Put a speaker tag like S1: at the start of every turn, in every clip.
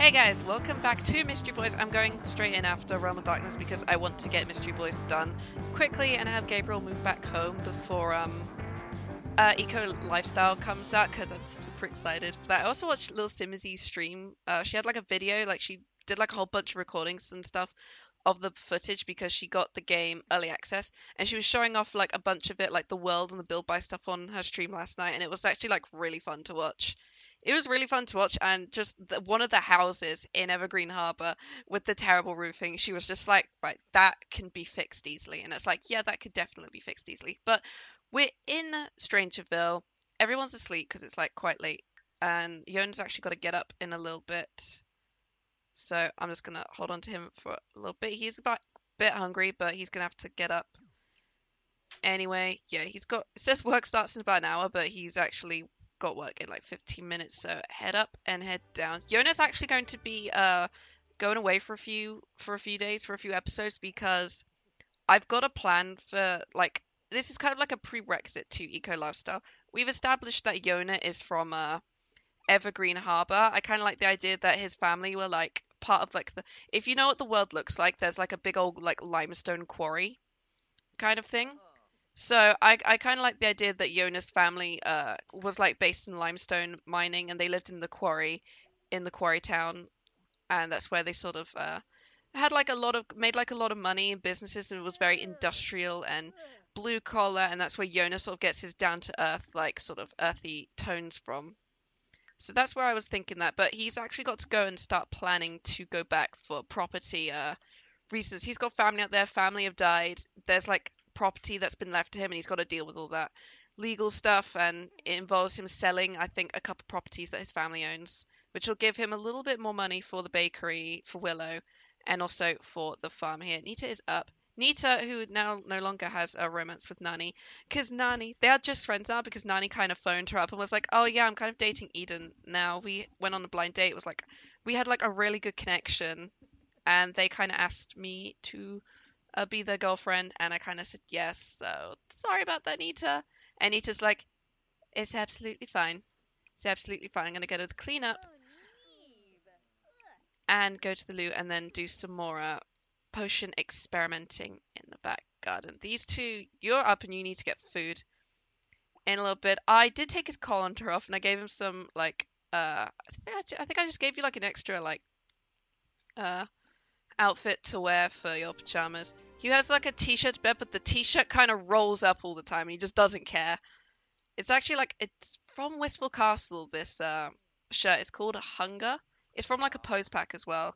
S1: Hey guys, welcome back to Mystery Boys. I'm going straight in after Realm of Darkness because I want to get Mystery Boys done quickly and have Gabriel move back home before Eco Lifestyle comes out because I'm super excited for that. I also watched Lil Simmerzy's stream. She had like a video, like she did like a whole bunch of recordings and stuff of the footage because she got the game early access and she was showing off like a bunch of it, like the world and the build buy stuff on her stream last night, and it was actually like really fun to watch. It was really fun to watch, and just one of the houses in Evergreen Harbor with the terrible roofing, she was just like, right, that can be fixed easily. And it's like, yeah, that could definitely be fixed easily. But we're in Strangerville. Everyone's asleep because it's like quite late, and Yona's actually got to get up in a little bit. So I'm just gonna hold on to him for a little bit. He's a bit hungry, but he's gonna have to get up anyway. Yeah, he's got. It says work starts in about an hour, but he's actually got work in like 15 minutes. So head up and head down. Yona's actually going to be going away for a few days, for a few episodes, because I've got a plan for like this is kind of like a prerequisite to Eco Lifestyle. We've established that Yona is from Evergreen Harbor. I kind of like the idea that his family were like part of like the, if you know what the world looks like, there's like a big old like limestone quarry kind of thing. So I kind of like the idea that Yona's family was like based in limestone mining, and they lived in the quarry town, and that's where they sort of had like a lot of made like a lot of money in businesses, and it was very industrial and blue collar, and that's where Yona sort of gets his down to earth, like sort of earthy tones from. So that's where I was thinking that, but he's actually got to go and start planning to go back for property reasons. He's got family out there, family have died. There's like property that's been left to him, and he's got to deal with all that legal stuff, and it involves him selling, I think, a couple properties that his family owns, which will give him a little bit more money for the bakery, for Willow, and also for the farm here. Nita is up. Nita, who now no longer has a romance with Nani, because Nani, they are just friends now because Nani kind of phoned her up and was like, oh yeah, I'm kind of dating Eden now. We went on a blind date. It was like, we had like a really good connection, and they kind of asked me to be their girlfriend, and I kind of said yes. So sorry about that, Nita. And Nita's like, it's absolutely fine. It's absolutely fine. I'm gonna go to the cleanup and go to the loo, and then do some more potion experimenting in the back garden. These two, you're up and you need to get food in a little bit. I did take his collar off, and I gave him some like I think I just gave you like an extra like uh outfit to wear for your pajamas. He has like a t-shirt bed, but the t-shirt kind of rolls up all the time, and he just doesn't care. It's actually like it's from Wistful Castle. This shirt is called Hunger. It's from like a pose pack as well,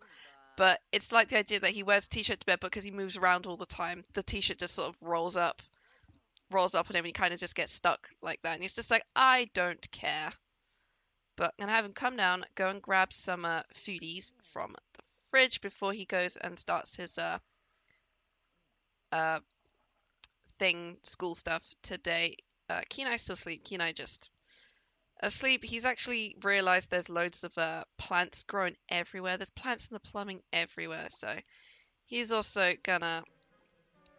S1: but it's like the idea that he wears a t-shirt to bed because he moves around all the time. The t-shirt just sort of rolls up on him, and he kind of just gets stuck like that. And he's just like, I don't care. But I'm gonna have him come down, go and grab some foodies from the fridge before he goes and starts his uh school stuff today. Kenai's still asleep. Kenai just asleep. He's actually realized there's loads of plants growing everywhere. There's plants in the plumbing everywhere. So he's also gonna.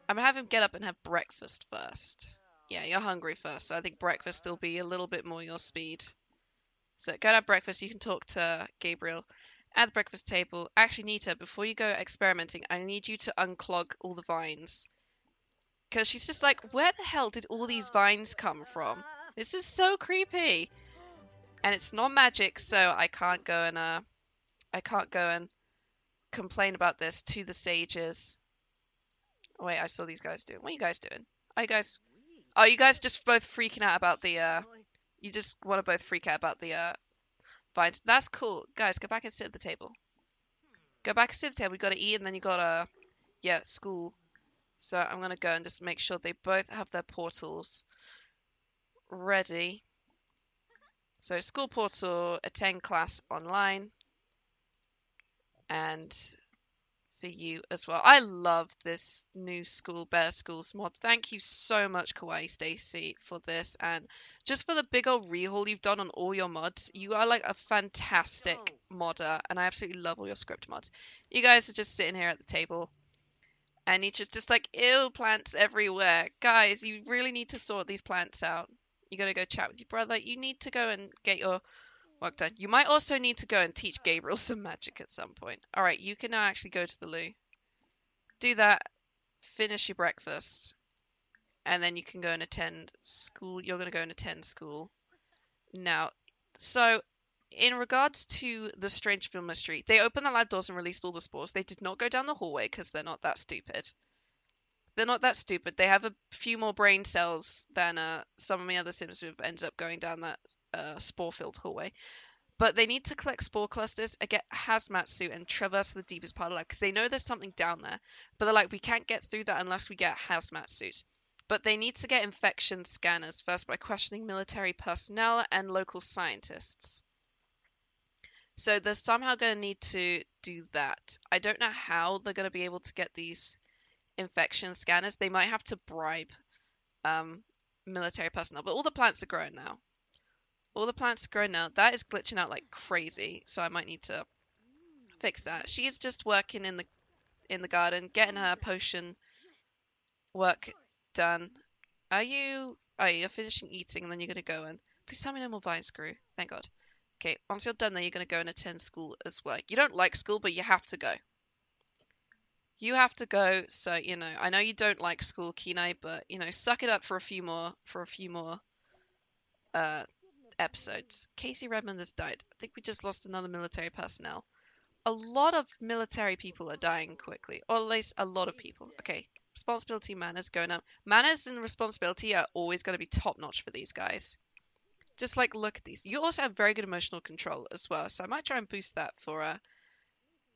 S1: I'm gonna have him get up and have breakfast first. Yeah, you're hungry first, so I think breakfast will be a little bit more your speed. So go and have breakfast. You can talk to Gabriel at the breakfast table. Actually, Nita, before you go experimenting, I need you to unclog all the vines. Because she's just like, where the hell did all these vines come from? This is so creepy. And it's not magic, so I can't go and complain about this to the sages. Oh, wait, I saw these guys doing. What are you guys doing? Are you guys just both freaking out about the you just want to both freak out about the vines? That's cool. Guys, go back and sit at the table. Go back and sit at the table. You got to eat, and then you got to yeah, school. So I'm gonna go and just make sure they both have their portals ready. So school portal, attend class online, and for you as well. I love this new school, Better Schools mod. Thank you so much, Kawaii Stacy, for this, and just for the big old rehaul you've done on all your mods. You are like a fantastic modder, and I absolutely love all your script mods. You guys are just sitting here at the table, and Nietzsche's just like, ew, plants everywhere. Guys, you really need to sort these plants out. You gotta go chat with your brother. You need to go and get your Work done. You might also need to go and teach Gabriel some magic at some point. Alright, you can now actually go to the loo. Do that, finish your breakfast, and then you can go and attend school. You're going to go and attend school. Now, so in regards to the Strangeville mystery, they opened the lab doors and released all the spores. They did not go down the hallway because they're not that stupid. They're not that stupid. They have a few more brain cells than some of the other Sims who have ended up going down that spore-filled hallway. But they need to collect spore clusters and get a hazmat suit and traverse the deepest part of the lab because they know there's something down there. But they're like, we can't get through that unless we get a hazmat suit. But they need to get infection scanners first by questioning military personnel and local scientists. So they're somehow going to need to do that. I don't know how they're going to be able to get these infection scanners. They might have to bribe military personnel. But all the plants are growing now. All the plants are growing now. That is glitching out like crazy, so I might need to fix that. She is just working in the garden, getting her potion work done. You're finishing eating and then you're gonna go and please tell me no more vines grew. Thank God. Okay, once you're done there, you're gonna go and attend school as well. You don't like school, but you have to go. You have to go, so you know, I know you don't like school, Kenai, but you know, suck it up for a few more episodes. Casey Redmond has died. I think we just lost another military personnel. A lot of military people are dying quickly, or at least a lot of people. Okay, responsibility, manners going up. Manners and responsibility are always going to be top notch for these guys. Just like look at these. You also have very good emotional control as well, so I might try and boost that for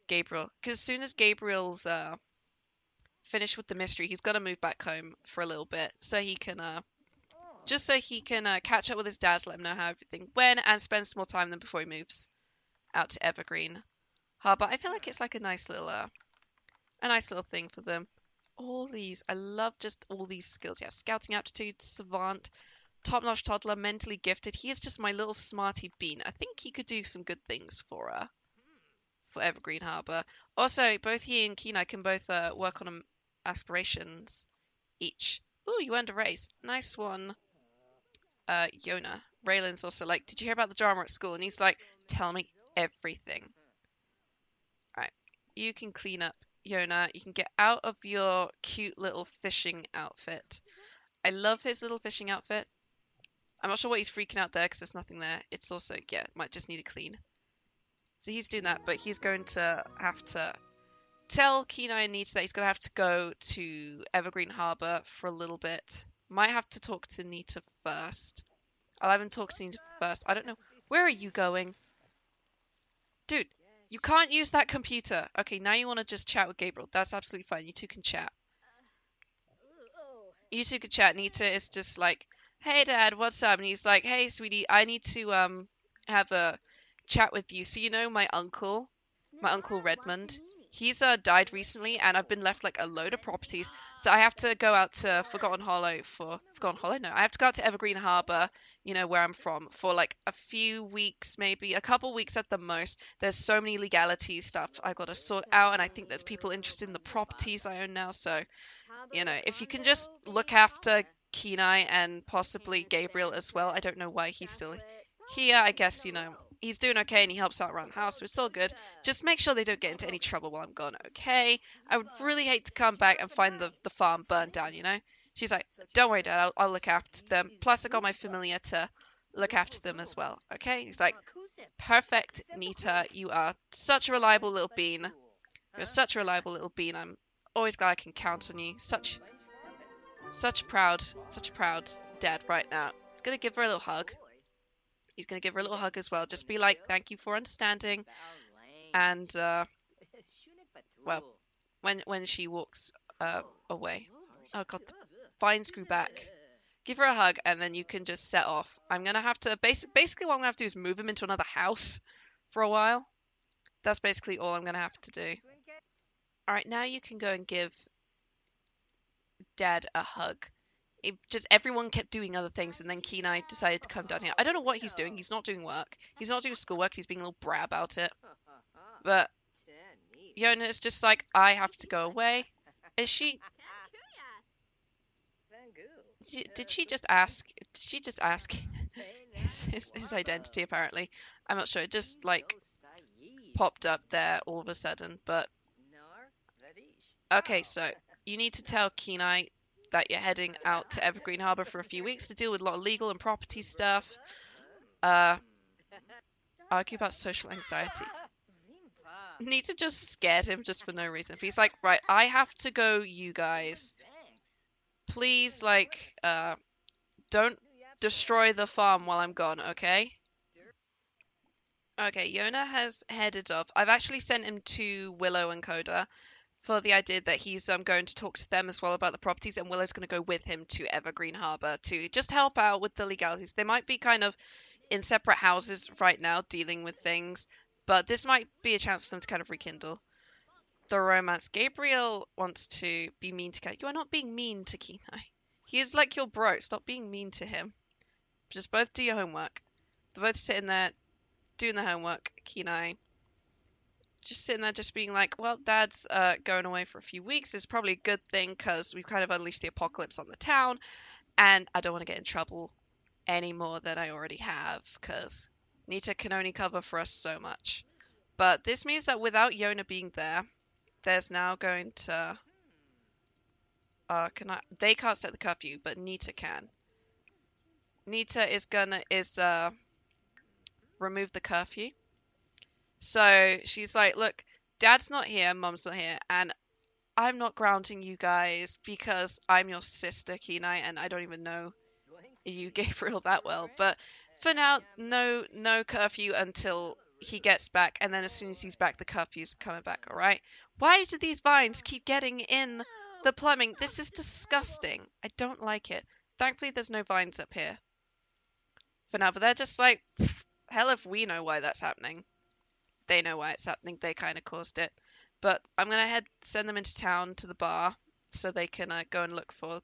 S1: Gabriel. Because as soon as Gabriel's finished with the mystery, he's going to move back home for a little bit, so he can just so he can catch up with his dad, let him know how everything went, and spend some more time than before he moves out to Evergreen Harbor. I feel like it's like a nice little thing for them. All these, I love just all these skills. Yeah, scouting aptitude, savant, top-notch toddler, mentally gifted. He is just my little smarty bean. I think he could do some good things for Evergreen Harbor. Also, both he and Kenai can both work on aspirations each. Ooh, you earned a raise. Nice one. Yona. Raylan's also like, did you hear about the drama at school? And he's like, tell me everything. Alright, you can clean up, Yona. You can get out of your cute little fishing outfit. I love his little fishing outfit. I'm not sure what he's freaking out there because there's nothing there. It's also, yeah, might just need a clean. So he's doing that, but he's going to have to tell Kenai and Nita that he's going to have to go to Evergreen Harbor for a little bit. Might have to talk to Nita first. I'll have him talk to Nita first. I don't know. Where are you going? Dude, you can't use that computer. Okay, now you want to just chat with Gabriel. That's absolutely fine. You two can chat. You two can chat. Nita is just like, hey, Dad, what's up? And he's like, hey, sweetie, I need to have a chat with you. So you know my uncle Redmond, he's died recently, and I've been left like a load of properties. So I have to go out to Forgotten Hollow. No, I have to go out to Evergreen Harbor, you know, where I'm from, for like a few weeks, maybe a couple weeks at the most. There's so many legality stuff I've got to sort out, and I think there's people interested in the properties I own now. So, you know, if you can just look after Kenai and possibly Gabriel as well. I don't know why he's still here. I guess, you know, he's doing okay and he helps out around the house, so it's all good. Just make sure they don't get into any trouble while I'm gone, okay? I would really hate to come back and find the farm burned down, you know? She's like, don't worry, Dad, I'll look after them. Plus, I got my familiar to look after them as well, okay? He's like, perfect, Nita. You are such a reliable little bean. You're such a reliable little bean. I'm always glad I can count on you. Such a proud dad right now. He's gonna give her a little hug. He's going to give her a little hug as well. Just be like, thank you for understanding. And, well, when she walks away. Oh, God, the vines grew back. Give her a hug, and then you can just set off. I'm going to have to, basically what I'm going to have to do is move him into another house for a while. That's basically all I'm going to have to do. Alright, now you can go and give Dad a hug. Everyone kept doing other things, and then Kenai decided to come down here. I don't know what he's doing. He's not doing work. He's not doing schoolwork. He's being a little brat about it. But Yona is just like, I have to go away. Is she? Did she just ask? Did she just ask? his identity apparently. I'm not sure. It just like popped up there all of a sudden. But okay, so you need to tell Kenai that you're heading out to Evergreen Harbor for a few weeks to deal with a lot of legal and property stuff. Argue about social anxiety. Need to just scared him just for no reason. If he's like, right, I have to go, you guys. Please, like, don't destroy the farm while I'm gone, okay? Okay, Yona has headed off. I've actually sent him to Willow and Coda for the idea that he's going to talk to them as well about the properties, and Willow's going to go with him to Evergreen Harbor to just help out with the legalities. They might be kind of in separate houses right now dealing with things, but this might be a chance for them to kind of rekindle the romance. Gabriel wants to be mean to Kenai. You are not being mean to Kenai. He is like your bro. Stop being mean to him. Just both do your homework. They're both sitting there doing the homework. Kenai just sitting there just being like, well, Dad's going away for a few weeks. It's probably a good thing because we've kind of unleashed the apocalypse on the town, and I don't want to get in trouble any more than I already have because Nita can only cover for us so much. But this means that without Yona being there, there's now going to they can't set the curfew, but Nita can. Nita is gonna remove the curfew. So she's like, look, Dad's not here, Mom's not here, and I'm not grounding you guys because I'm your sister, Kenai, and I don't even know you, Gabriel, that well. But for now, no curfew until he gets back, and then as soon as he's back, the curfew's coming back, alright? Why do these vines keep getting in the plumbing? This is disgusting. I don't like it. Thankfully, there's no vines up here for now, but they're just like, hell if we know why that's happening. They know why it's happening. They kind of caused it. But I'm going to send them into town to the bar so they can go and look for...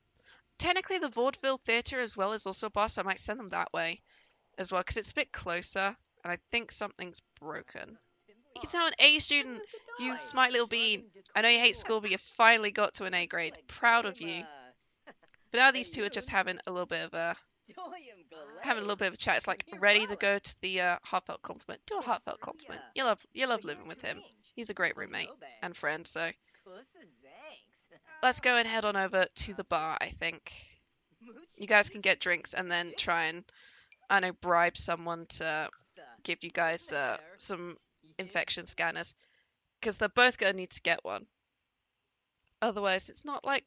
S1: Technically, the Vaudeville Theatre as well is also a bar, so I might send them that way as well, because it's a bit closer, and I think something's broken. He's now an A student, you smart little bean. I know you hate school, but you finally got to an A grade. Proud of you. But now these two are just having a little bit of a chat. It's like ready to go to the heartfelt compliment. Do a heartfelt compliment. You love living with him. He's a great roommate and friend. So let's go and head on over to the bar. I think you guys can get drinks and then try and bribe someone to give you guys some infection scanners because they're both gonna need to get one. Otherwise, it's not like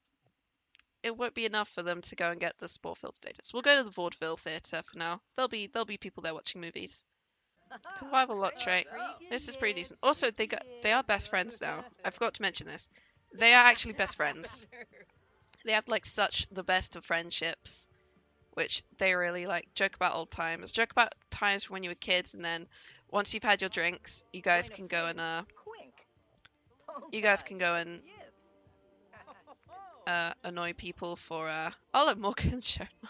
S1: it won't be enough for them to go and get the sport field status. We'll go to the Vaudeville Theatre for now. There'll be people there watching movies. Convival lot trait. This is pretty decent. Also, they are best friends now. I forgot to mention this. They are actually best friends. They have like such the best of friendships, which they really like. Joke about old times. Joke about times when you were kids, and then once you've had your drinks, you guys can go and annoy people for oh look, Morgan's shown up.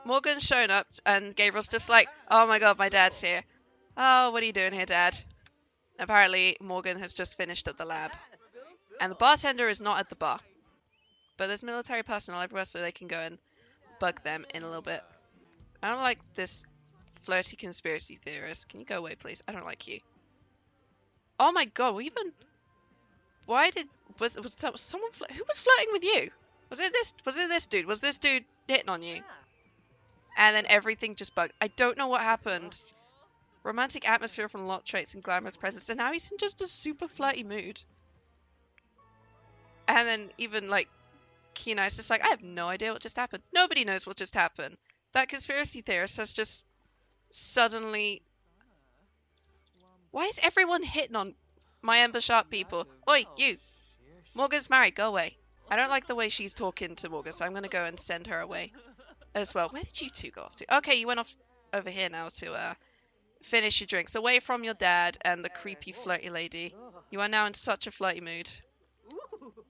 S1: Morgan's shown up and Gabriel's just like, oh my god, my dad's here. Oh, what are you doing here, Dad? Apparently Morgan has just finished at the lab. And the bartender is not at the bar. But there's military personnel everywhere so they can go and bug them in a little bit. I don't like this flirty conspiracy theorist. Can you go away, please? I don't like you. Oh my god, was someone who was flirting with you? Was it this dude? Was this dude hitting on you? And then everything just bugged. I don't know what happened. Romantic atmosphere from lot traits and glamorous presence, and now he's in just a super flirty mood. And then even like Kenai's just like, I have no idea what just happened. Nobody knows what just happened. That conspiracy theorist has just suddenly... Why is everyone hitting on my Ember Sharp people? Oi, you! Morgan's married, go away. I don't like the way she's talking to Morgan, so I'm going to go and send her away as well. Where did you two go off to? Okay, you went off over here now to finish your drinks. Away from your dad and the creepy flirty lady. You are now in such a flirty mood.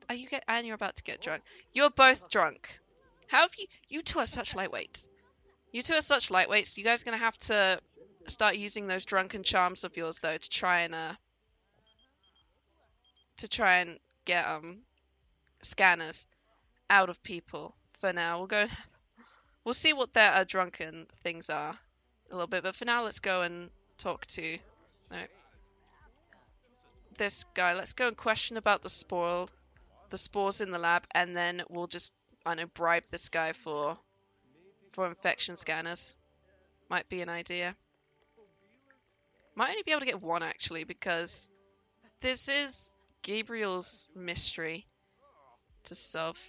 S1: And you're about to get drunk. You're both drunk. How have you two are such lightweights. You two are such lightweights. You guys are going to have to start using those drunken charms of yours, though, to try and get scanners out of people. For now, we'll go We'll see what their drunken things are a little bit, but for now, let's go and talk to this guy. Let's go and question about the spores in the lab, and then we'll just, I know, bribe this guy for infection scanners. Might be an idea. Might only be able to get one actually, because this is Gabriel's mystery to solve.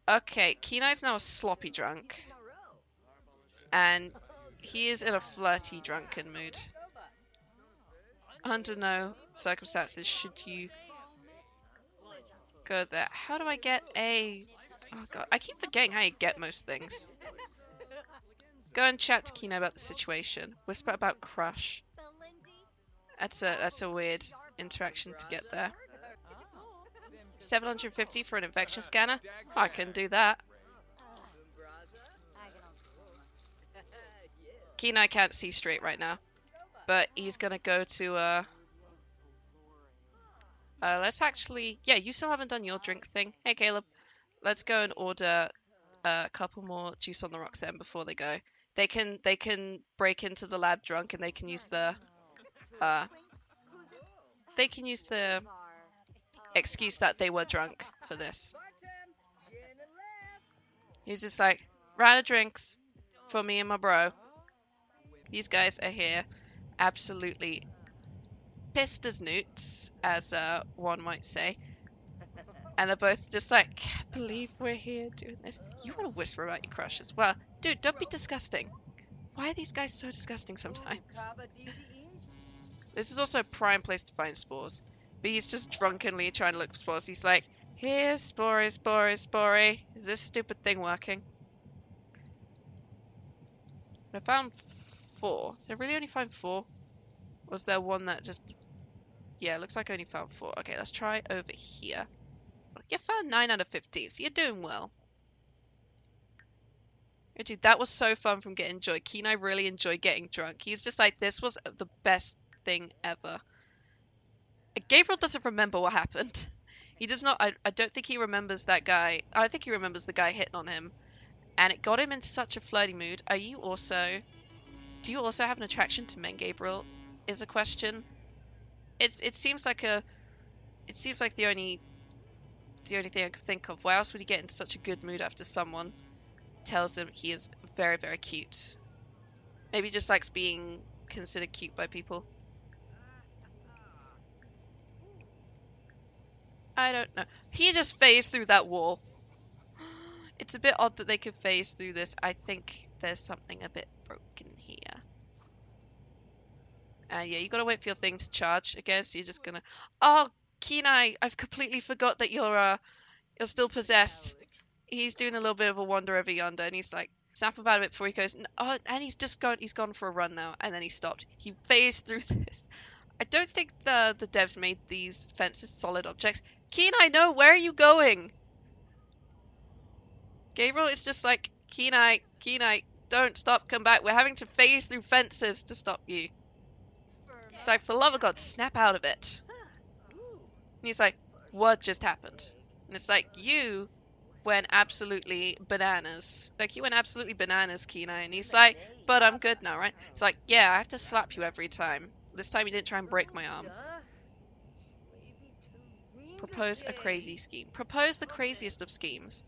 S1: Okay, Kenai's now a sloppy drunk, and he is in a flirty drunken mood. Under no circumstances should you go there. How do I get a... Oh god, I keep forgetting how you get most things. Go and chat to Kenai about the situation. Whisper about crush. That's a weird interaction to get there. 750 for an infection scanner? I can do that. Kenai can't see straight right now, but he's gonna go to let's actually, yeah, you still haven't done your drink thing. Hey Caleb, let's go and order a couple more juice on the rocks then before they go. They can break into the lab drunk, and they can use the excuse that they were drunk for this. He's just like, round of drinks for me and my bro. These guys are here, absolutely pissed as newts, as one might say. And they're both just like, can't believe we're here doing this. You want to whisper about your crush as well? Dude, don't be disgusting. Why are these guys so disgusting sometimes? This is also a prime place to find spores. But he's just drunkenly trying to look for spores. He's like, here's spory, spory, spory. Is this stupid thing working? I found 4. Did I really only find 4? Was there one that just... Yeah, it looks like I only found 4. Okay, let's try over here. You found 9 out of 50, so you're doing well. Oh, dude, that was so fun from getting joy. Kenai really enjoyed getting drunk. He's just like, this was the best thing ever. Gabriel doesn't remember what happened. He does not... I don't think he remembers that guy. I think he remembers the guy hitting on him. And it got him in such a flirty mood. Are you also... Do you also have an attraction to men, Gabriel? Is a question. It seems like the only thing I could think of. Why else would he get in such a good mood after someone tells him he is very, very cute? Maybe he just likes being considered cute by people. I don't know. He just phased through that wall. It's a bit odd that they could phase through this. I think there's something a bit broken here. Yeah, you gotta wait for your thing to charge, I guess. You're just gonna... Oh, Kenai, I've completely forgot that you're still possessed. He's doing a little bit of a wander over yonder, and he's like, snap about a bit before he goes, oh, and he's gone for a run now, and then he stopped. He phased through this. I don't think the devs made these fences solid objects. Kenai, no, where are you going? Gabriel is just like, Kenai, don't stop, come back. We're having to phase through fences to stop you. It's like, for the love of God, snap out of it. And he's like, what just happened? And it's like, you went absolutely bananas. Like, you went absolutely bananas, Kenai. And he's like, but I'm good now, right? It's like, yeah, I have to slap you every time. This time you didn't try and break my arm. Propose a crazy scheme. Propose the craziest of schemes.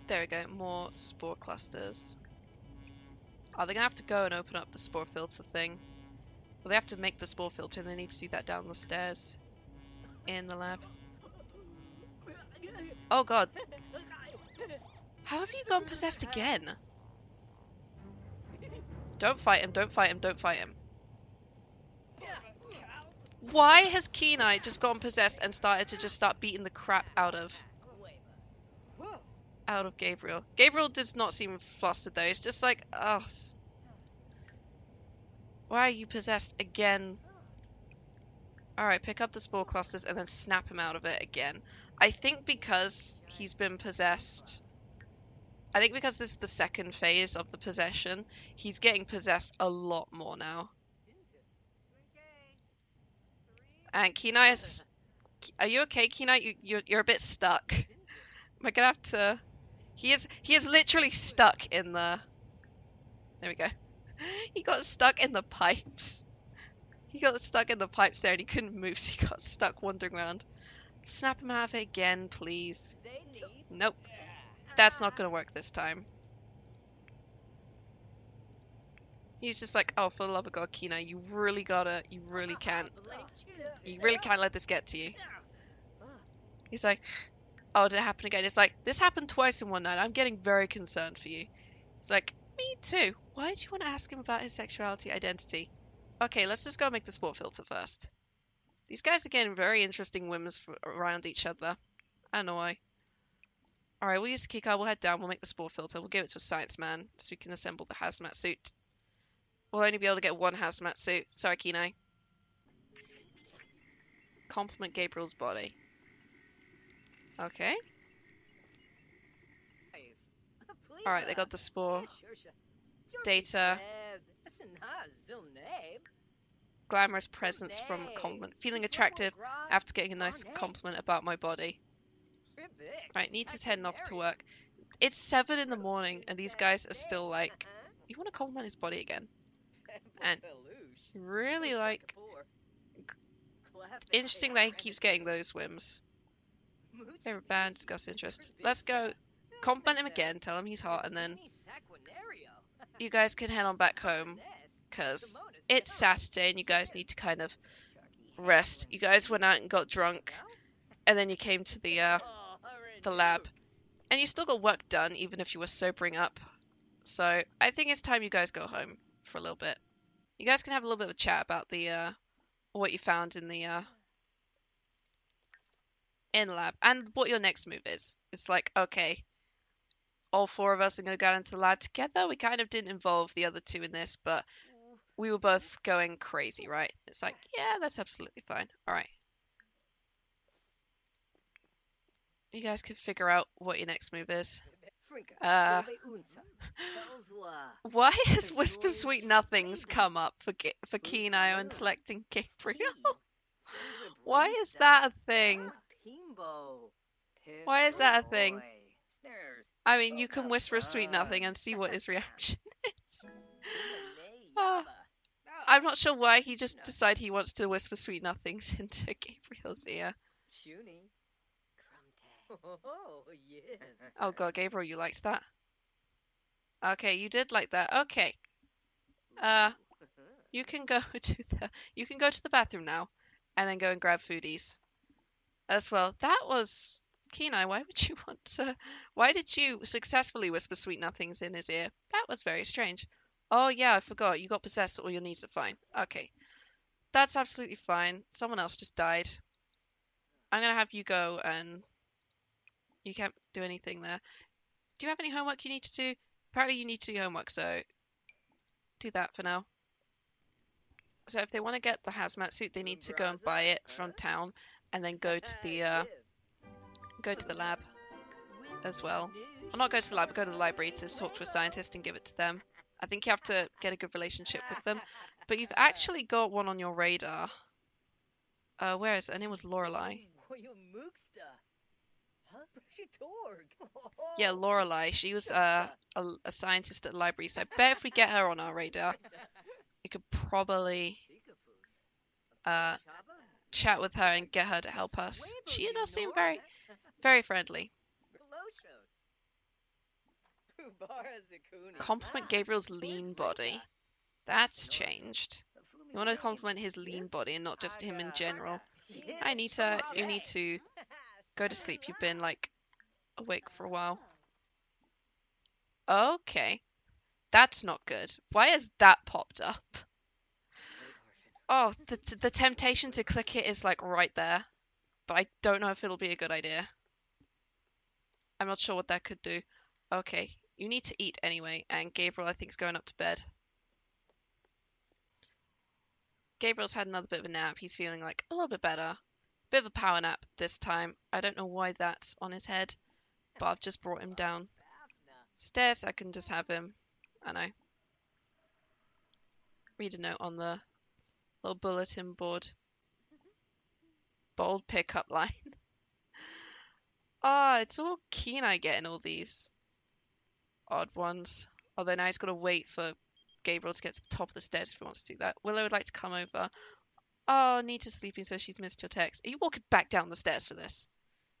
S1: There we go, more spore clusters. Oh, they're gonna have to go and open up the spore filter thing. Well, they have to make the spore filter, and they need to do that down the stairs in the lab. Oh god. How have you gone possessed again? Don't fight him, don't fight him, don't fight him. Why has Kenai just gone possessed and started to just start beating the crap out of Gabriel? Gabriel does not seem flustered though. It's just like, ugh. Why are you possessed again? Alright, pick up the spore clusters and then snap him out of it again. I think because he's been possessed... I think because this is the second phase of the possession, he's getting possessed a lot more now. And Kenai is... Are you okay, Kenai? You're a bit stuck. Am I gonna have to... He is literally stuck in the... There we go. He got stuck in the pipes. He got stuck in the pipes there and he couldn't move, so he got stuck wandering around. Snap him out of it again, please. Nope. That's not gonna work this time. He's just like, oh, for the love of God, Kenai, you really can't let this get to you. He's like, oh, did it happen again? It's like, this happened twice in one night. I'm getting very concerned for you. He's like, me too. Why did you want to ask him about his sexuality identity? Okay, let's just go make the sport filter first. These guys are getting very interesting whims around each other. I don't know why. Alright, we'll use the keycard, we'll head down, we'll make the spore filter, we'll give it to a science man so we can assemble the hazmat suit. We'll only be able to get one hazmat suit. Sorry, Kenai. Complement Gabriel's body. Okay. Alright, they got the spore. Data. Glamorous presence from a compliment. Feeling attractive after getting a nice compliment about my body. Right, Nita's heading off to work. It's 7 in the morning and these guys are still like, you want to compliment his body again? And really like, interesting that he keeps getting those whims. They're bad, discuss interests. Let's go compliment him again, tell him he's hot, and then you guys can head on back home because it's Saturday and you guys need to kind of rest. You guys went out and got drunk and then you came to the lab and you still got work done even if you were sobering up. So I think it's time you guys go home for a little bit. You guys can have a little bit of a chat about the what you found in the in lab and what your next move is. It's like, okay, all 4 of us are going to go into the lab together. We kind of didn't involve the other 2 in this, but we were both going crazy, right? It's like, yeah, that's absolutely fine. All right. You guys can figure out what your next move is. Why has Whisper Sweet Nothings come up for Kenai and selecting Gabriel? Why is that a thing? Why is that a thing? I mean, you can whisper Sweet Nothing and see what his reaction is. I'm not sure why he just decided he wants to whisper Sweet Nothings into Gabriel's ear. Oh god, Gabriel, you liked that? Okay, you did like that. Okay. You can go to the bathroom now, and then go and grab foodies. As well. That was Kenai. Why would you want to? Why did you successfully whisper Sweet Nothings in his ear? That was very strange. Oh yeah, I forgot. You got possessed. All your needs are fine. Okay, that's absolutely fine. Someone else just died. I'm gonna have you go and you can't do anything there. Do you have any homework you need to do? Apparently you need to do homework, so do that for now. So if they want to get the hazmat suit, they need to go and buy it from town and then go to the lab as well. Or not go to the lab, but go to the library to talk to a scientist and give it to them. I think you have to get a good relationship with them. But you've actually got one on your radar. Where is it? Her name was Lorelei. Yeah, Lorelei. She was a scientist at the library, so I bet if we get her on our radar, we could probably chat with her and get her to help us. She does seem very, very friendly. Compliment Gabriel's lean body. That's changed. You want to compliment his lean body and not just him in general. Hi, Anita. You need to go to sleep. You've been, like, awake for a while. Okay. That's not good. Why has that popped up? Oh, the temptation to click it is, like, right there. But I don't know if it'll be a good idea. I'm not sure what that could do. Okay. You need to eat anyway, and Gabriel, I think, is going up to bed. Gabriel's had another bit of a nap. He's feeling, like, a little bit better. Bit of a power nap this time. I don't know why that's on his head, but I've just brought him down. Stairs, I can just have him, I know, read a note on the little bulletin board. Bold pickup line. Ah, it's all Kenai getting all these. odd ones. Although now he's got to wait for Gabriel to get to the top of the stairs if he wants to do that. Willow would like to come over. Oh, Nita's sleeping, so she's missed your text. Are you walking back down the stairs for this?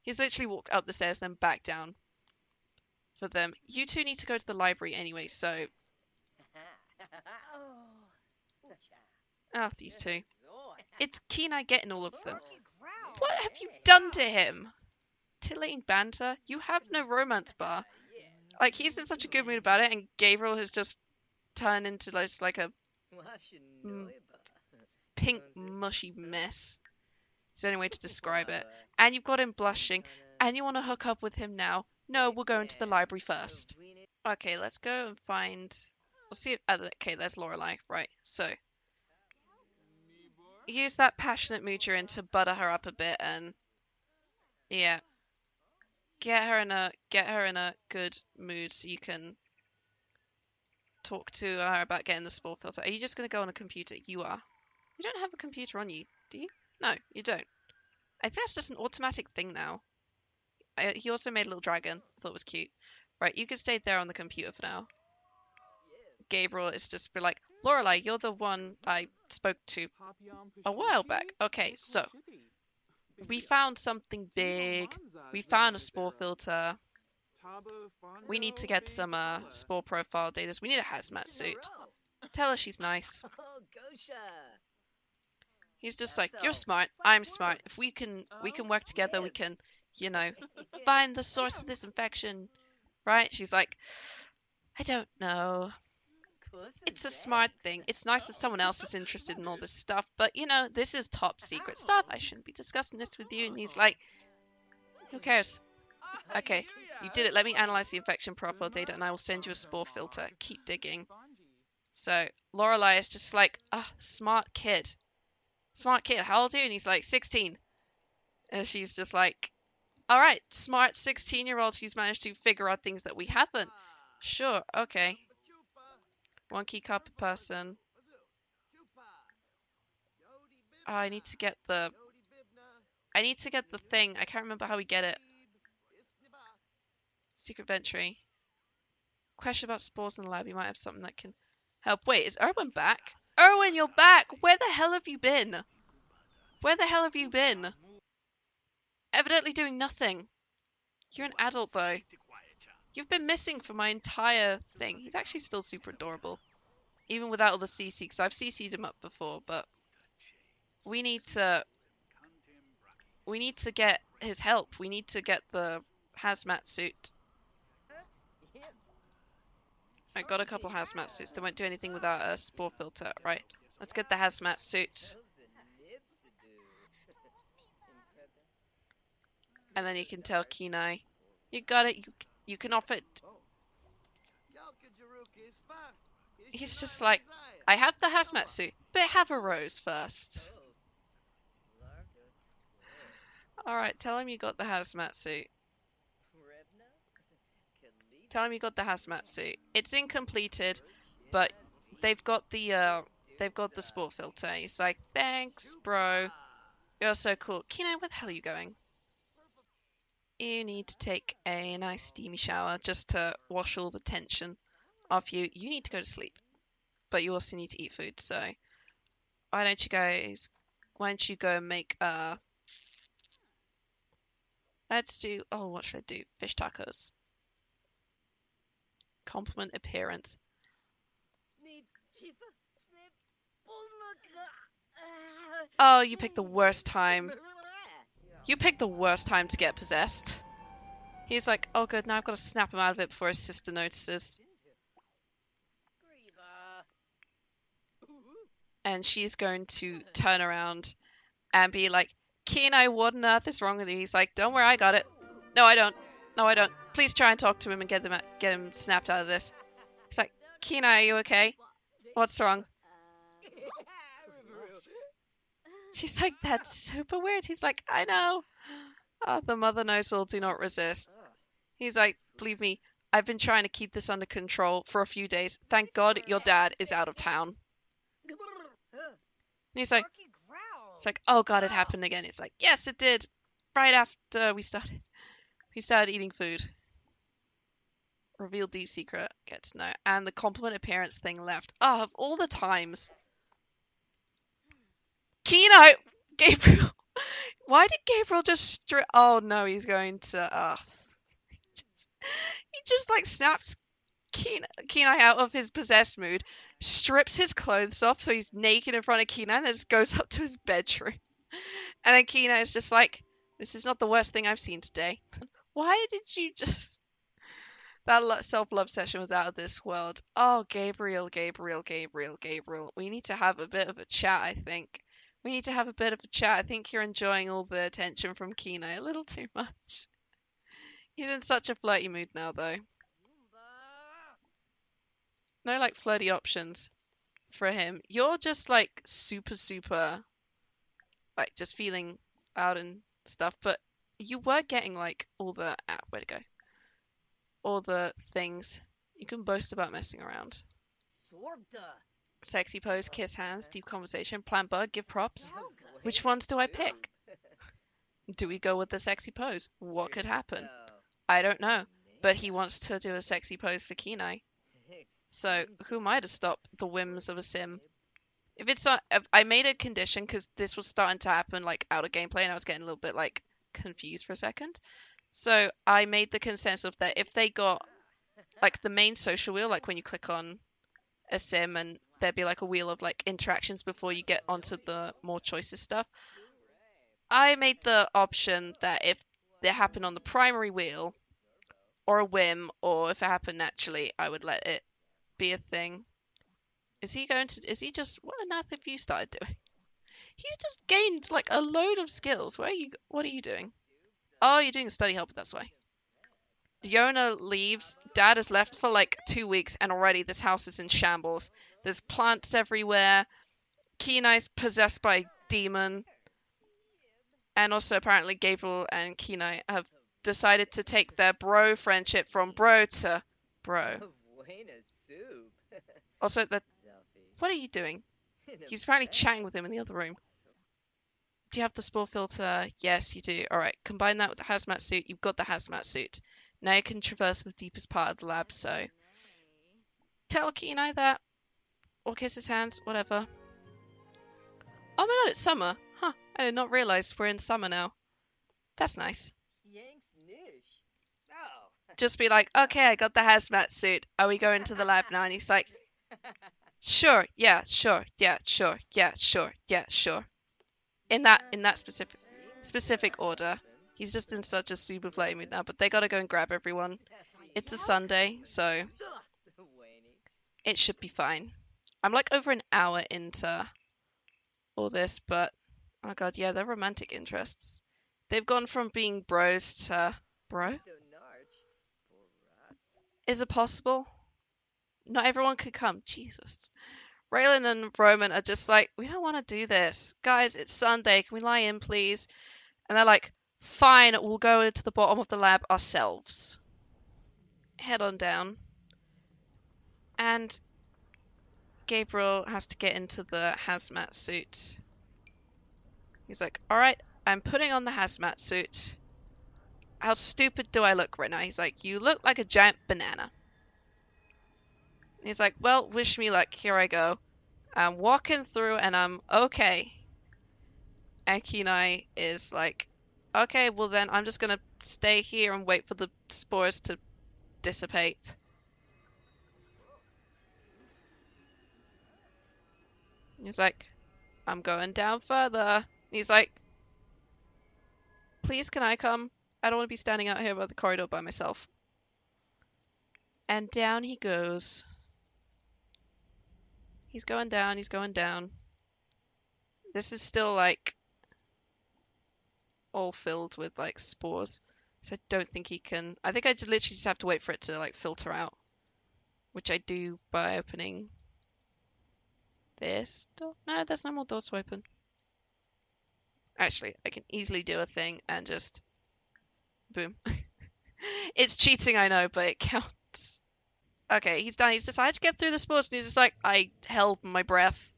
S1: He's literally walked up the stairs, then back down for them. You two need to go to the library anyway, so... Ah, these two. It's Kenai getting all of them. What have you done to him? Titillating banter? You have no romance bar. Like, he's in such a good mood about it, and Gabriel has just turned into just like a pink, mushy mess. It's the only way to describe it. And you've got him blushing, and you want to hook up with him now. No, we'll go into the library first. Okay, let's go and find... We'll see if... okay, there's Lorelai. Right, so... Use that passionate mood you're in to butter her up a bit, and... Yeah. Get her in a good mood so you can talk to her about getting the spore filter. Are you just going to go on a computer? You are. You don't have a computer on you, do you? No, you don't. I think that's just an automatic thing now. He also made a little dragon. I thought it was cute. Right, you can stay there on the computer for now. Gabriel is just be like, Lorelai, you're the one I spoke to a while back. Okay, so we found something big. We found a spore filter. We need to get some spore profile data. We need a hazmat suit. Tell her she's nice. He's just like, you're smart, I'm smart. If we can work together, we can, you know, find the source of this infection. Right? She's like, I don't know. It's a smart thing. It's nice that someone else is interested in all this stuff, but you know, this is top secret stuff. I shouldn't be discussing this with you. And he's like, who cares? Okay, you did it. Let me analyze the infection profile data and I will send you a spore filter. Keep digging. So Lorelai is just like, smart kid. Smart kid. How old are you? And he's like, 16. And she's just like, all right, smart 16-year-old who's managed to figure out things that we haven't. Sure, okay. 1 key card per person. Oh, I need to get the thing. I can't remember how we get it. Secret entry. Question about spores in the lab. You might have something that can help. Wait, is Erwin back? Erwin, you're back! Where the hell have you been? Where the hell have you been? Evidently doing nothing. You're an adult, though. You've been missing for my entire thing. He's actually still super adorable. Even without all the CC, because I've CC'd him up before, but... We need to get his help. We need to get the hazmat suit. I got a couple hazmat suits. They won't do anything without a spore filter. Right, let's get the hazmat suit. And then you can tell Kenai, you got it. You can offer it. He's just like, I have the hazmat suit, but have a rose first. Alright, tell him you got the hazmat suit. Tell him you got the hazmat suit. It's incompleted, but they've got the spore filter. He's like, thanks, bro. You're so cool. Kenai, where the hell are you going? You need to take a nice steamy shower just to wash all the tension off you. You need to go to sleep, but you also need to eat food. So why don't you go and make let's do, oh, what should I do? Fish tacos. Compliment appearance. Oh, you picked the worst time. You picked the worst time to get possessed. He's like, oh good, now I've got to snap him out of it before his sister notices. And she's going to turn around and be like, Kenai, what on earth is wrong with you? He's like, don't worry, I got it. No, I don't. No, I don't. Please try and talk to him and get him snapped out of this. He's like, Kenai, are you okay? What's wrong? She's like, that's super weird. He's like, I know. Oh, the mother knows all, do not resist. He's like, believe me, I've been trying to keep this under control for a few days. Thank God your dad is out of town. And he's like, it's like, oh God, it happened again. It's like, yes, it did. Right after we started eating food. Reveal deep secret. Get to know. And the compliment appearance thing left. Oh, of all the times. Keno! Gabriel! Why did Gabriel just Oh no, he's going to. He just like snaps Kenai out of his possessed mood, strips his clothes off so he's naked in front of Kenai, and then just goes up to his bedroom. And then Kenai is just like, this is not the worst thing I've seen today. Why did you just. That self-love session was out of this world. Oh, Gabriel. We need to have a bit of a chat, I think. We need to have a bit of a chat. I think you're enjoying all the attention from Kenai a little too much. He's in such a flirty mood now, though. No, like, flirty options for him. You're just, like, super, like, just feeling out and stuff. But you were getting, like, all the... where'd it go? All the things. You can boast about messing around. Sexy pose, kiss hands, deep conversation, plant bug, give props. Which ones do I pick? Do we go with the sexy pose? What could happen? I don't know. But he wants to do a sexy pose for Kenai. So who am I to stop the whims of a sim? If it's not... I made a condition because this was starting to happen like out of gameplay and I was getting a little bit like confused for a second. So I made the consensus that if they got like the main social wheel, like when you click on a sim and there'd be like a wheel of like interactions before you get onto the more choices stuff. I made the option that if they happen on the primary wheel or a whim or if it happened naturally, I would let it be a thing. Is he just, what on earth have you started doing? He's just gained like a load of skills. What are you doing? Oh, you're doing a study helper, that's why. Yona leaves. Dad has left for like 2 weeks and already this house is in shambles. There's plants everywhere. Kenai's possessed by a demon. And also apparently Gabriel and Kenai have decided to take their bro friendship from bro to bro. Also, what are you doing? He's apparently chatting with him in the other room. Do you have the spore filter? Yes, you do. Alright, combine that with the hazmat suit. You've got the hazmat suit. Now you can traverse the deepest part of the lab, so... Tell Kenai that. Or kiss his hands, whatever. Oh my god, it's summer. Huh, I did not realize we're in summer now. That's nice. Just be like, okay, I got the hazmat suit. Are we going to the lab now? And he's like, sure, yeah, sure, yeah, sure, yeah, sure, yeah, sure. In that specific order. He's just in such a super flirty mood now, but they gotta go and grab everyone. It's a Sunday, so it should be fine. I'm like over an hour into all this, but oh god, yeah, they're romantic interests. They've gone from being bros to bro? Is it possible? Not everyone can come. Jesus. Raylan and Roman are just like, we don't want to do this. Guys, it's Sunday. Can we lie in, please? And they're like, fine, we'll go to the bottom of the lab ourselves. Head on down. And Gabriel has to get into the hazmat suit. He's like, alright, I'm putting on the hazmat suit. How stupid do I look right now? He's like, you look like a giant banana. He's like, well, wish me luck. Here I go. I'm walking through and I'm okay. And Kenai is like, okay, well then I'm just gonna stay here and wait for the spores to dissipate. He's like, I'm going down further. He's like, please can I come? I don't want to be standing out here by the corridor by myself. And down he goes. He's going down, he's going down. This is still like all filled with like spores. So I don't think he can. I think I literally just have to wait for it to like filter out. Which I do by opening this door. No, there's no more doors to open. Actually, I can easily do a thing and just boom. It's cheating, I know, but it counts. Okay, he's done. He's decided to get through the spores and he's just like, I held my breath.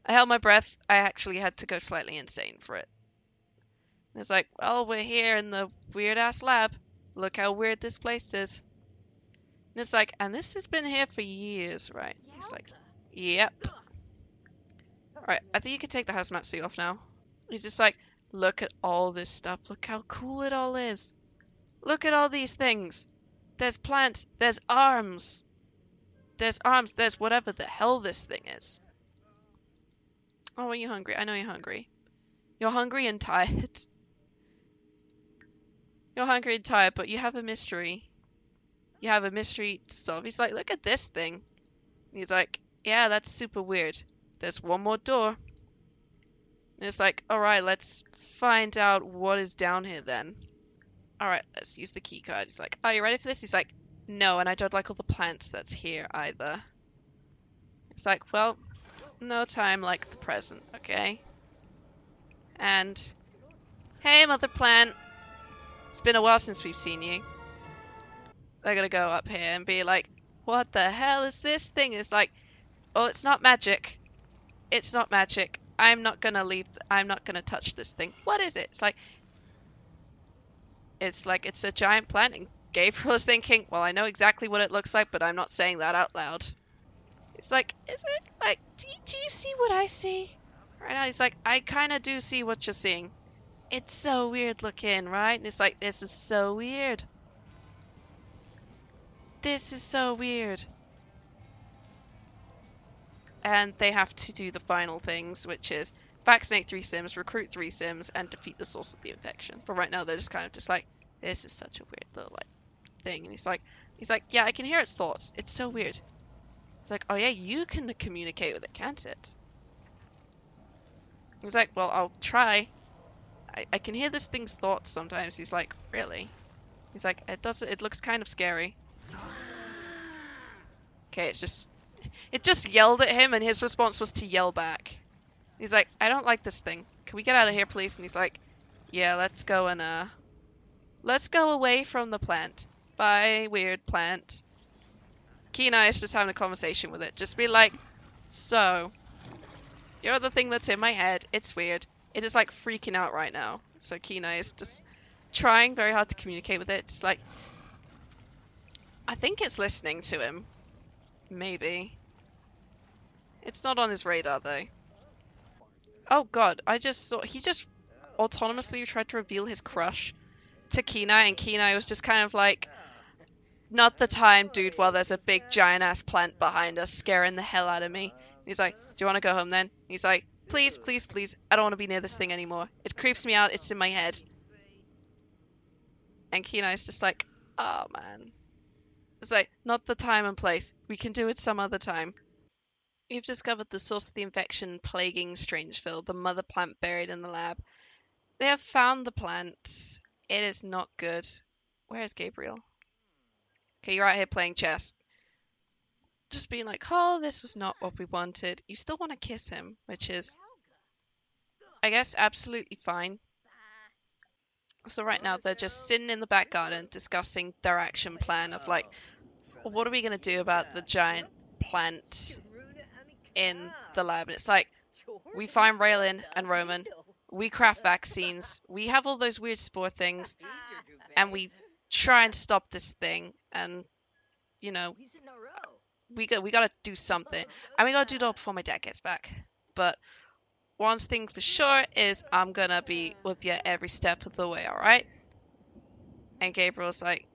S1: I held my breath. I actually had to go slightly insane for it. It's like, well, we're here in the weird-ass lab. Look how weird this place is. And it's like, and this has been here for years, right? He's like, yep. Alright, I think you can take the hazmat suit off now. He's just like, look at all this stuff. Look how cool it all is. Look at all these things. There's plants. There's arms. There's arms. There's whatever the hell this thing is. Oh, are you hungry? I know you're hungry. You're hungry and tired. You're hungry and tired, but you have a mystery. You have a mystery to solve. He's like, look at this thing. He's like, yeah, that's super weird. There's one more door. And it's like, alright, let's find out what is down here then. Alright, let's use the key card. He's like, are you ready for this? He's like, no, and I don't like all the plants that's here either. It's like, well, no time like the present, okay? And, hey, mother plant. It's been a while since we've seen you. They're gonna go up here and be like, what the hell is this thing? It's like, well, it's not magic. It's not magic. I'm not gonna leave. I'm not gonna touch this thing. What is it? It's like it's a giant plant, and Gabriel is thinking, well, I know exactly what it looks like, but I'm not saying that out loud. It's like, is it like, do you see what I see? Right now, he's like, I kind of do see what you're seeing. It's so weird looking, right? And it's like, this is so weird. This is so weird. And they have to do the final things, which is vaccinate 3 Sims, recruit 3 Sims, and defeat the source of the infection. But right now they're just kind of just like, this is such a weird little like thing. And he's like, yeah, I can hear its thoughts. It's so weird. It's like, oh yeah, you can communicate with it, can't it? He's like, well, I'll try. I can hear this thing's thoughts sometimes. He's like, really? He's like, it looks kind of scary. Okay, it just yelled at him, and his response was to yell back. He's like, I don't like this thing. Can we get out of here, please? And he's like, yeah, let's go away from the plant. Bye, weird plant. Kenai is just having a conversation with it. Just be like, so, you're the thing that's in my head. It's weird. It is like freaking out right now. So Kenai is just trying very hard to communicate with it. Just like, I think it's listening to him. Maybe. It's not on his radar though. Oh god, I just saw he just autonomously tried to reveal his crush to Kenai, and Kenai was just kind of like, not the time, dude, while there's a big giant ass plant behind us scaring the hell out of me. He's like, do you want to go home then? He's like, please, please, please, I don't want to be near this thing anymore. It creeps me out, it's in my head. And Kenai's just like, oh man. It's like, not the time and place. We can do it some other time. You've discovered the source of the infection plaguing Strangeville, the mother plant buried in the lab. They have found the plant. It is not good. Where is Gabriel? Okay, you're out here playing chess. Just being like, oh, this was not what we wanted. You still want to kiss him, which is, I guess, absolutely fine. So right now they're just sitting in the back garden discussing their action plan of like, well, what are we going to do about the giant plant in the lab? And it's like, we find Raylan and Roman, we craft vaccines, we have all those weird spore things, and we try and stop this thing, and, you know, we gotta do something. And we gotta do it all before my dad gets back. But one thing for sure is I'm gonna be with you every step of the way, alright? And Gabriel's like,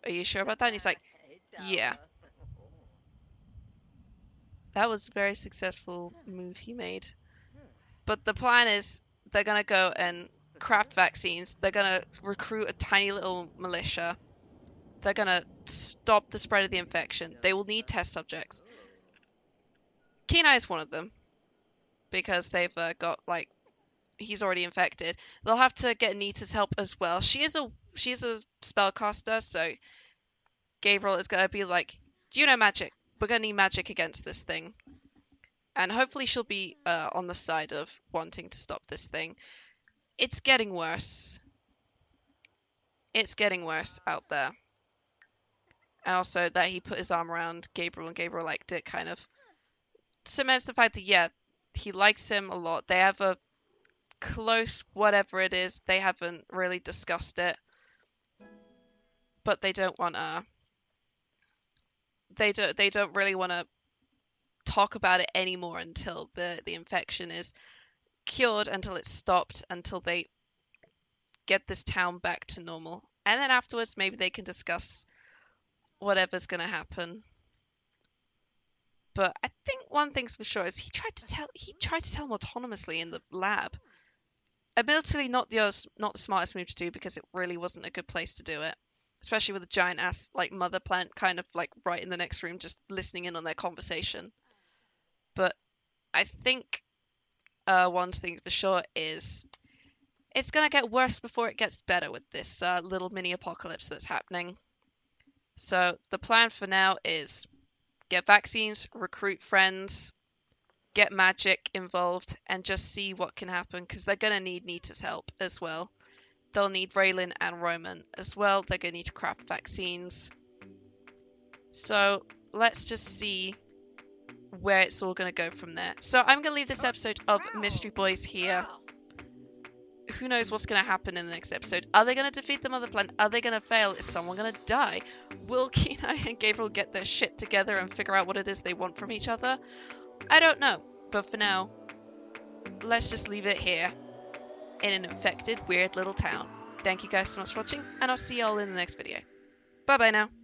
S1: are you sure about that? And he's like, yeah. That was a very successful move he made. But the plan is they're gonna go and craft vaccines. They're gonna recruit a tiny little militia. They're gonna stop the spread of the infection. They will need test subjects. Kenai is one of them. Because they've got, like, he's already infected. They'll have to get Anita's help as well. She's a spellcaster, so Gabriel is gonna be like, do you know magic? We're gonna need magic against this thing. And hopefully she'll be on the side of wanting to stop this thing. It's getting worse. It's getting worse out there. And also that he put his arm around Gabriel and Gabriel liked it kind of cements the fact that, yeah, he likes him a lot. They have a close whatever it is. They haven't really discussed it. But they don't want they don't really want to talk about it anymore until the infection is cured, until it's stopped, until they get this town back to normal. And then afterwards, maybe they can discuss whatever's going to happen. But I think one thing's for sure is he tried to tell him autonomously in the lab. Admittedly, not the smartest move to do, because it really wasn't a good place to do it, especially with a giant ass like mother plant kind of like right in the next room, just listening in on their conversation. But I think one thing for sure is it's gonna get worse before it gets better with this little mini apocalypse that's happening. So the plan for now is get vaccines, recruit friends, get magic involved, and just see what can happen, because they're gonna need Nita's help as well. They'll need Raylan and Roman as well. They're gonna need to craft vaccines. So let's just see where it's all gonna go from there. So I'm gonna leave this episode of Mystery Boys here. Who knows what's going to happen in the next episode? Are they going to defeat the mother plant? Are they going to fail? Is someone going to die? Will Kenai and Gabriel get their shit together and figure out what it is they want from each other? I don't know. But for now, let's just leave it here in an infected, weird little town. Thank you guys so much for watching, and I'll see y'all in the next video. Bye bye now.